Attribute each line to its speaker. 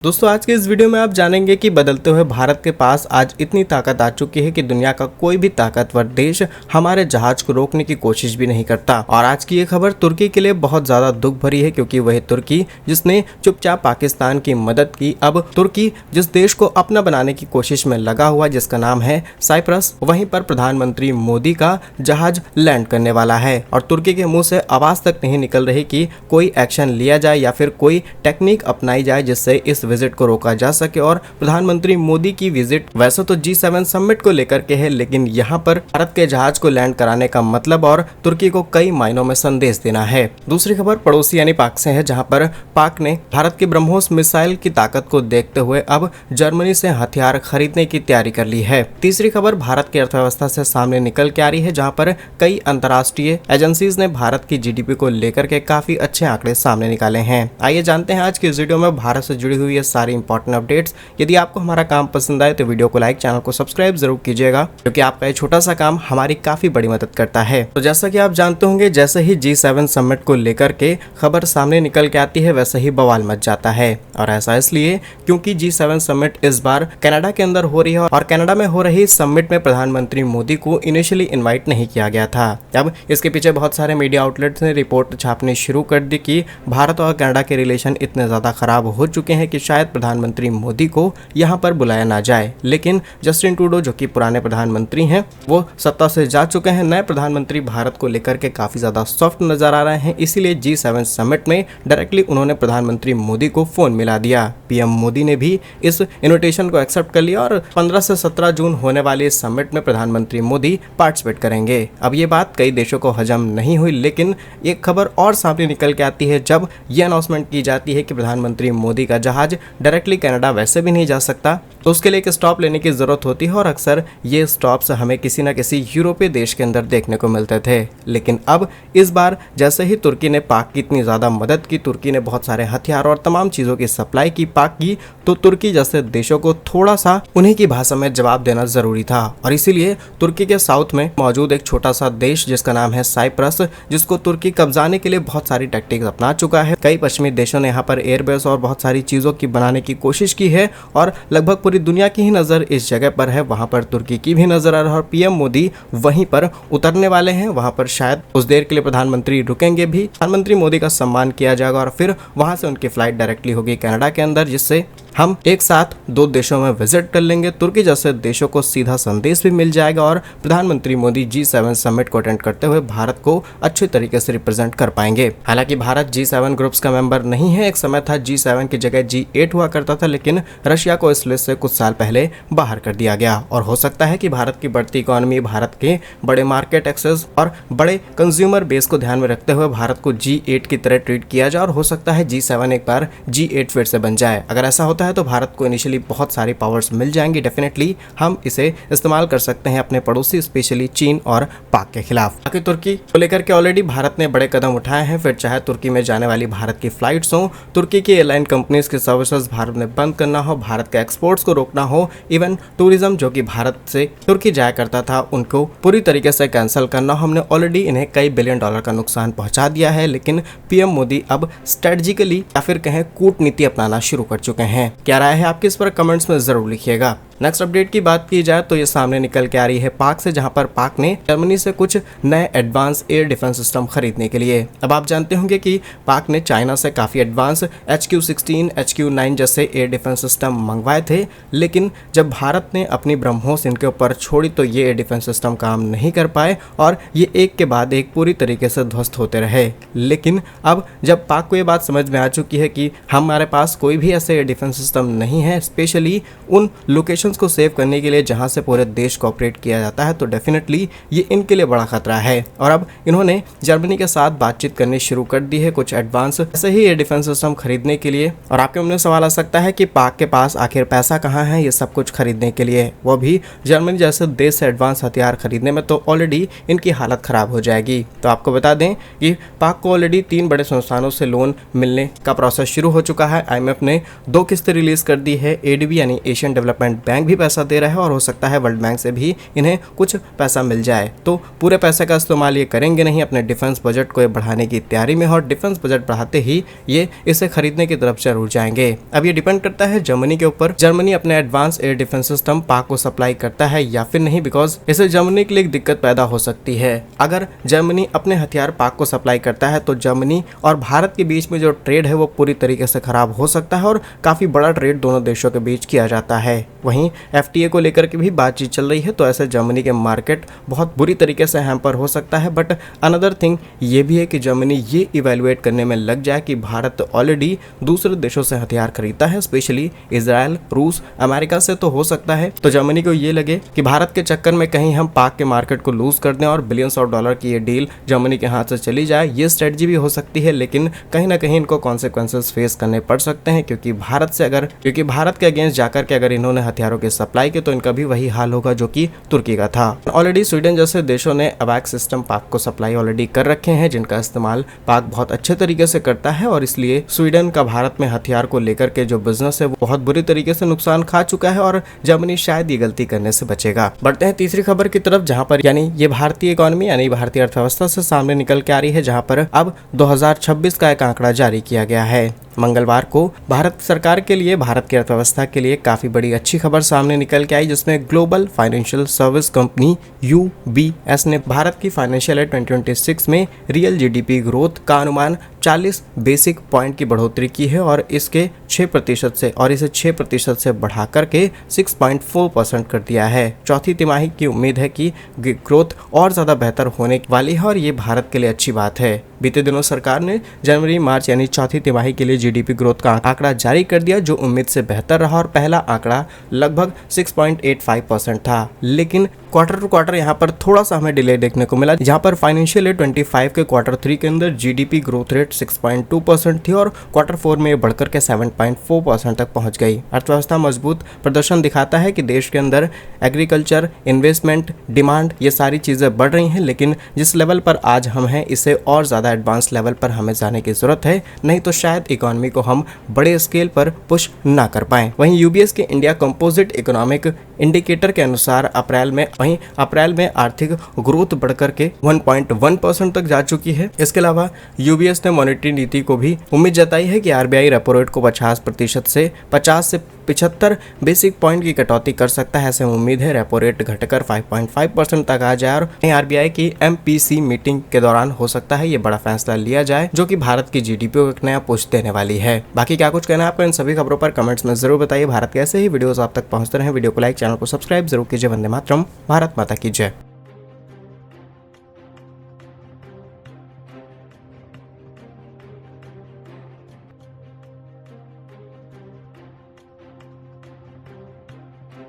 Speaker 1: दोस्तों आज के इस वीडियो में आप जानेंगे कि बदलते हुए भारत के पास आज इतनी ताकत आ चुकी है कि दुनिया का कोई भी ताकतवर देश हमारे जहाज को रोकने की कोशिश भी नहीं करता। और आज की ये खबर तुर्की के लिए बहुत ज्यादा दुख भरी है, क्योंकि वही तुर्की जिसने चुपचाप पाकिस्तान की मदद की, अब तुर्की जिस देश को अपना बनाने की कोशिश में लगा हुआ, जिसका नाम है साइप्रस, वहीं पर प्रधानमंत्री मोदी का जहाज लैंड करने वाला है। और तुर्की के मुंह से आवाज तक नहीं निकल रही कि कोई एक्शन लिया जाए या फिर कोई टेक्निक अपनाई जाए जिससे इस विजिट को रोका जा सके। और प्रधानमंत्री मोदी की विजिट वैसे तो G7 समिट को लेकर के है, लेकिन यहाँ पर भारत के जहाज को लैंड कराने का मतलब और तुर्की को कई मायनों में संदेश देना है। दूसरी खबर पड़ोसी यानी पाक से है, जहाँ पर पाक ने भारत की ब्रह्मोस मिसाइल की ताकत को देखते हुए अब जर्मनी से हथियार खरीदने की तैयारी कर ली है। तीसरी खबर भारत की अर्थव्यवस्था से सामने निकल के आ रही है, जहाँ पर कई अंतर्राष्ट्रीय एजेंसीज ने भारत की GDP को लेकर के काफी अच्छे आंकड़े सामने निकाले हैं। आइए जानते हैं आज की इस वीडियो में भारत से जुड़ी हुई सारी इंपॉर्टेंट अपडेट्स। यदि आपको हमारा काम पसंद आए तो वीडियो को लाइक, चैनल को सब्सक्राइब जरूर कीजिएगा, क्योंकि आपका ये छोटा सा काम हमारी काफी बड़ी मदद करता है। तो जैसा कि आप जानते होंगे, जैसे ही G7 समिट को लेकर के खबर सामने निकल के आती है, वैसे ही बवाल मच जाता है। और ऐसा इसलिए क्योंकि G7 समिट इस बार कनाडा के अंदर हो रही है, और कनाडा में हो रही समिट में प्रधानमंत्री मोदी को इनिशियली इन्वाइट नहीं किया गया था। अब इसके पीछे बहुत सारे मीडिया आउटलेट्स ने रिपोर्ट छापनी शुरू कर दी कि भारत और कनाडा के रिलेशन इतने ज्यादा खराब हो चुके हैं कि शायद प्रधानमंत्री मोदी को यहां पर बुलाया ना जाए। लेकिन जस्टिन ट्रूडो, जो कि पुराने प्रधानमंत्री हैं, वो सत्ता से जा चुके हैं। नए प्रधानमंत्री भारत को लेकर के काफी ज्यादा सॉफ्ट नजर आ रहे हैं, इसीलिए G7 समिट में डायरेक्टली उन्होंने प्रधानमंत्री मोदी को फोन मिला दिया। पीएम मोदी ने भी इस इन्विटेशन को एक्सेप्ट कर लिया और 15 से 17 जून होने वाले इस समिट में प्रधानमंत्री मोदी पार्टिसिपेट करेंगे। अब ये बात कई देशों को हजम नहीं हुई, लेकिन एक खबर और सामने निकल के आती है जब यह अनाउंसमेंट की जाती है कि प्रधानमंत्री मोदी का जहाज डायरेक्टली कनाडा वैसे भी नहीं जा सकता, तो उसके लिए एक स्टॉप लेने की जरूरत होती है। और अक्सर ये स्टॉप्स हमें किसी न किसी यूरोपीय देश के अंदर देखने को मिलते थे। लेकिन अब इस बार जैसे ही तुर्की ने पाक की इतनी ज्यादा मदद की, तुर्की ने बहुत सारे हथियार और तमाम चीजों की सप्लाई की पाक की, तो तुर्की जैसे देशों को थोड़ा सा उन्हीं की भाषा में जवाब देना जरूरी था। और इसीलिए तुर्की के साउथ में मौजूद एक छोटा सा देश जिसका नाम है साइप्रस, जिसको तुर्की कब्जाने के लिए बहुत सारी टेक्टिक्स अपना चुका है। कई पश्चिमी देशों ने यहाँ पर एयरबेस और बहुत सारी चीजों की बनाने की कोशिश की है, और लगभग पूरी दुनिया की ही नजर इस जगह पर है। वहां पर तुर्की की भी नजर आ रहा है, और पीएम मोदी वहीं पर उतरने वाले हैं। वहां पर शायद उस देर के लिए प्रधानमंत्री रुकेंगे भी, प्रधानमंत्री मोदी का सम्मान किया जाएगा, और फिर वहां से उनकी फ्लाइट डायरेक्टली होगी कनाडा के अंदर, जिससे हम एक साथ दो देशों में विजिट कर लेंगे। तुर्की जैसे देशों को सीधा संदेश भी मिल जाएगा, और प्रधानमंत्री मोदी G7 समिट को अटेंड करते हुए भारत को अच्छे तरीके से रिप्रेजेंट कर पाएंगे। हालांकि भारत G7 ग्रुप्स का मेंबर नहीं है। एक समय था G7 की जगह G8 हुआ करता था, लेकिन रशिया को इस लिस्ट से कुछ साल पहले बाहर कर दिया गया। और हो सकता है कि भारत की बढ़ती इकोनॉमी, भारत के बड़े मार्केट एक्सेस और बड़े कंज्यूमर बेस को ध्यान में रखते हुए भारत को G8 की तरह ट्रीट किया जाए, और हो सकता है G7 एक बार G8 फिर से बन जाए। अगर ऐसा होता है तो भारत को इनिशियली बहुत सारी पावर्स मिल जाएंगी। डेफिनेटली हम इसे इस्तेमाल कर सकते हैं अपने पड़ोसी, स्पेशली चीन और पाक के खिलाफ। बाकी तुर्की को लेकर के ऑलरेडी भारत ने बड़े कदम उठाए हैं। फिर चाहे तुर्की में जाने वाली भारत की फ्लाइट्स हो, तुर्की की एयरलाइन कंपनीज की सर्विसेज भारत में बंद करना हो, भारत के एक्सपोर्ट्स को रोकना हो, इवन टूरिज्म जो कि भारत से तुर्की जाया करता था उनको पूरी तरीके से कैंसिल करना हो, हमने ऑलरेडी इन्हें कई बिलियन डॉलर का नुकसान पहुंचा दिया है। लेकिन पीएम मोदी अब स्ट्रेटेजिकली या फिर कहें कूटनीति अपनाना शुरू कर चुके हैं। क्या राय है आपकी, इस पर कमेंट्स में जरूर लिखिएगा। नेक्स्ट अपडेट की बात की जाए तो ये सामने निकल के आ रही है पाक से, जहां पर पाक ने जर्मनी से कुछ नए एडवांस एयर डिफेंस सिस्टम खरीदने के लिए। अब आप जानते होंगे कि पाक ने चाइना से काफी एडवांस HQ-16, HQ-9 जैसे एयर डिफेंस सिस्टम मंगवाए थे, लेकिन जब भारत ने अपनी ब्रह्मोस इनके ऊपर छोड़ी तो ये एयर डिफेंस सिस्टम काम नहीं कर पाए, और ये एक के बाद एक पूरी तरीके से ध्वस्त होते रहे। लेकिन अब जब पाक को ये बात समझ में आ चुकी है कि हमारे पास कोई भी ऐसे एयर डिफेंस सिस्टम नहीं है, स्पेशली उन लोकेशन को सेव करने के लिए जहां से पूरे देश को ऑपरेट किया जाता है, तो डेफिनेटली ये इनके लिए बड़ा खतरा है। और अब इन्होंने जर्मनी के साथ बातचीत करनी शुरू कर दी है कुछ एडवांस ऐसे ही एयर डिफेंस सिस्टम खरीदने के लिए। और आपके मन में सवाल आ सकता है कि पाक के पास आखिर पैसा कहां है ये सब कुछ खरीदने के लिए, वो भी जर्मनी जैसे देश से एडवांस हथियार खरीदने में, तो ऑलरेडी इनकी हालत खराब हो जाएगी। तो आपको बता दें कि पाक को ऑलरेडी 3 बड़े संस्थानों से लोन मिलने का प्रोसेस शुरू हो चुका है। IMF ने 2 किस्तें किस्त रिलीज कर दी है। एडीबी यानी एशियन डेवलपमेंट बैंक भी पैसा दे रहा है और हो सकता है वर्ल्ड बैंक से भी इन्हें कुछ पैसा मिल जाए। तो पूरे पैसे का इस्तेमाल ये करेंगे नहीं, अपने डिफेंस बजट को बढ़ाने की तैयारी में, और डिफेंस बजट बढ़ाते ही ये इसे खरीदने की तरफ जरूर जाएंगे। अब ये डिपेंड करता है जर्मनी के ऊपर। जर्मनी अपने एडवांस एयर डिफेंस सिस्टम पाक को सप्लाई करता है या फिर नहीं, बिकॉज इससे जर्मनी के लिए एक दिक्कत पैदा हो सकती है। अगर जर्मनी अपने हथियार पाक को सप्लाई करता है तो जर्मनी और भारत के बीच में जो ट्रेड है वो पूरी तरीके से खराब हो सकता है और काफी बड़ा ट्रेड दोनों देशों के बीच किया जाता है। वहीं एफटीए को लेकर के भी बातचीत चल रही है, तो ऐसे जर्मनी के मार्केट बहुत बुरी तरीके से हैम्पर हो सकता है। बट अनदर थिंग ये भी है कि जर्मनी ये इवेल्युएट करने में लग जाए कि भारत ऑलरेडी दूसरे देशों से हथियार खरीदता है, स्पेशली इजराइल, रूस, अमेरिका से, तो हो सकता है तो जर्मनी को ये लगे कि भारत के चक्कर में कहीं हम पाक के मार्केट को लूज कर दें और बिलियंस ऑफ डॉलर की ये डील जर्मनी के हाथ से चली जाए। ये स्ट्रेटजी भी हो सकती है, लेकिन कहीं ना कहीं इनको कॉन्सिक्वेंसेस फेस करने पड़ सकते हैं, क्योंकि भारत के अगेंस्ट जाकर के अगर इन्होंने हथियारों की सप्लाई की तो इनका भी वही हाल होगा जो कि तुर्की का था। ऑलरेडी स्वीडन जैसे देशों ने अवैक सिस्टम पाक को सप्लाई ऑलरेडी कर रखे हैं, जिनका इस्तेमाल पाक बहुत अच्छे तरीके से करता है, और इसलिए स्वीडन का भारत में हथियार को लेकर के जो बिजनेस है वो बहुत बुरी तरीके से नुकसान खा चुका है और जर्मनी शायद ये गलती करने से बचेगा। बढ़ते हैं तीसरी खबर की तरफ, जहां पर यानी ये भारतीय इकोनॉमी यानी भारतीय अर्थव्यवस्था से सामने निकल के आ रही है, जहां पर अब 2026 का एक आंकड़ा जारी किया गया है। मंगलवार को भारत सरकार के लिए, भारत की अर्थव्यवस्था के लिए काफी बड़ी अच्छी खबर सामने निकल के आई, जिसमें global financial service company UBS ने भारत की फाइनेंशियल ईयर 2026 में रियल जीडीपी ग्रोथ का अनुमान 40 बेसिक पॉइंट की बढ़ोतरी की है और इसे 6% से बढ़ा करके 6.4% कर दिया है। चौथी तिमाही की उम्मीद है कि ग्रोथ और ज्यादा बेहतर होने वाली है और ये भारत के लिए अच्छी बात है। बीते दिनों सरकार ने जनवरी मार्च यानी चौथी तिमाही के लिए जीडीपी ग्रोथ का आंकड़ा जारी कर दिया, जो उम्मीद से बेहतर रहा और पहला आंकड़ा लगभग 6.85% था। लेकिन क्वार्टर टू क्वार्टर यहाँ पर थोड़ा सा हमें डिले देखने को मिला, जहाँ पर फाइनेंशियल ईयर 25 के क्वार्टर 3 के अंदर जीडीपी ग्रोथ रेट 6.2% थी और क्वार्टर 4 में बढ़कर के 7.4% तक पहुंच गई। अर्थव्यवस्था मजबूत प्रदर्शन दिखाता है कि देश के अंदर एग्रीकल्चर, इन्वेस्टमेंट, डिमांड, ये सारी चीजें बढ़ रही हैं, लेकिन जिस लेवल पर आज हम हैं इससे और ज्यादा एडवांस लेवल पर हमें जाने की जरूरत है, नहीं तो शायद इकोनॉमी को हम बड़े स्केल पर पुश ना कर पाएं। वहीं यूबीएस के इंडिया कंपोजिट इकोनॉमिक इंडिकेटर के अनुसार अप्रैल में आर्थिक ग्रोथ बढ़कर के 1.1% तक जा चुकी है। इसके अलावा यूबीएस ने मॉनेटरी नीति को भी उम्मीद जताई है कि आरबीआई रेपो रेट को 50% से 50 से 75 बेसिक पॉइंट की कटौती कर सकता है। ऐसे उम्मीद है रेपो रेट घटकर 5.5% तक आ जाए और आरबीआई की एमपीसी मीटिंग के दौरान हो सकता है ये बड़ा फैसला लिया जाए, जो कि भारत की जीडीपी को एक नया पुश देने वाली है। बाकी क्या कुछ कहना है आपको इन सभी खबरों पर कमेंट्स में जरूर बताइए। भारत के ऐसे ही वीडियोस आप तक पहुंचते रहे, वीडियो को लाइक, चैनल को सब्सक्राइब जरूर कीजिए। वंदे मातरम, भारत माता की जय।